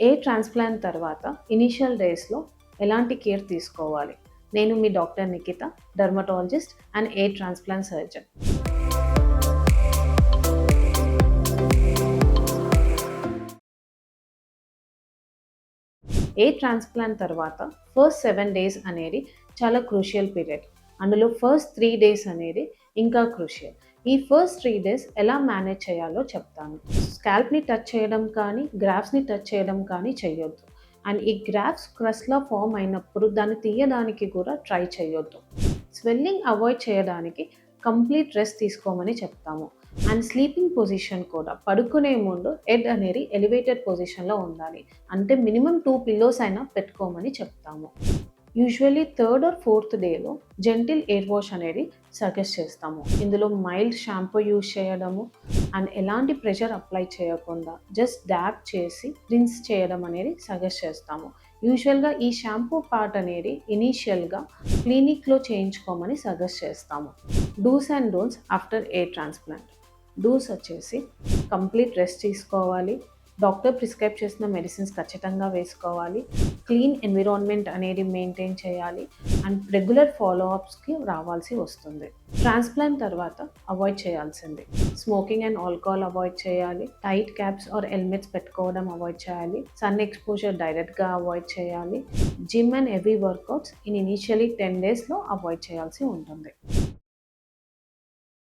ఏ transplant తర్వాత initial డేస్‌లో ఎలాంటి కేర్ తీసుకోవాలి? నేను మీ doctor Nikhita, dermatologist and hair transplant surgeon. Hair transplant తర్వాత ఫస్ట్ 7 డేస్ అనేది చాలా క్రూషియల్ పీరియడ్. అందులో ఫస్ట్ 3 డేస్ అనేది ఇంకా క్రూషియల్. ఈ ఫస్ట్ 3 డేస్ ఎలా మేనేజ్ చేయాలో చెప్తాను. స్కాల్ప్‌ని టచ్ చేయడం కానీ, గ్రాఫ్ట్స్‌ని టచ్ చేయడం కానీ చేయొద్దు. అండ్ ఈ గ్రాఫ్ట్స్ క్రస్ట్‌లా ఫార్మ్ అయినప్పుడు దాన్ని తీయడానికి కూడా ట్రై చేయొద్దు. స్వెల్లింగ్ అవాయిడ్ చేయడానికి కంప్లీట్ రెస్ట్ తీసుకోమని చెప్తాము. అండ్ స్లీపింగ్ పొజిషన్ కూడా పడుకునే ముందు హెడ్ అనేది ఎలివేటెడ్ పొజిషన్‌లో ఉండాలి. అంటే మినిమమ్ 2 పిల్లోస్ అయినా పెట్టుకోమని చెప్తాము. యూజువల్లీ థర్డ్ ఆర్ ఫోర్త్ డేలో జెంటిల్ ఎయిర్ వాష్ అనేది సజెస్ట్ చేస్తాము. ఇందులో మైల్డ్ షాంపూ యూజ్ చేయడము అండ్ ఎలాంటి ప్రెషర్ అప్లై చేయకుండా జస్ట్ డ్యాప్ చేసి రిన్స్ చేయడం అనేది సజెస్ట్ చేస్తాము. యూజువల్గా ఈ షాంపూ పార్ట్ అనేది ఇనీషియల్గా క్లినిక్లో చేయించుకోమని సజెస్ట్ చేస్తాము. Dos and don'ts after hair transplant. Dos వచ్చేసి కంప్లీట్ రెస్ట్ తీసుకోవాలి, డాక్టర్ ప్రిస్క్రైబ్ చేసిన మెడిసిన్స్ ఖచ్చితంగా వేసుకోవాలి, క్లీన్ ఎన్విరాన్మెంట్ అనేది మెయింటైన్ చేయాలి అండ్ రెగ్యులర్ ఫాలోఅప్స్కి రావాల్సి వస్తుంది. ట్రాన్స్ప్లాంట్ తర్వాత అవాయిడ్ చేయాల్సింది స్మోకింగ్ అండ్ ఆల్కహాల్ అవాయిడ్ చేయాలి, టైట్ క్యాప్స్ ఆర్ హెల్మెట్స్ పెట్టుకోవడం అవాయిడ్ చేయాలి, సన్ ఎక్స్పోజర్ డైరెక్ట్గా అవాయిడ్ చేయాలి, gym and heavy workouts initially 10 డేస్లో అవాయిడ్ చేయాల్సి ఉంటుంది.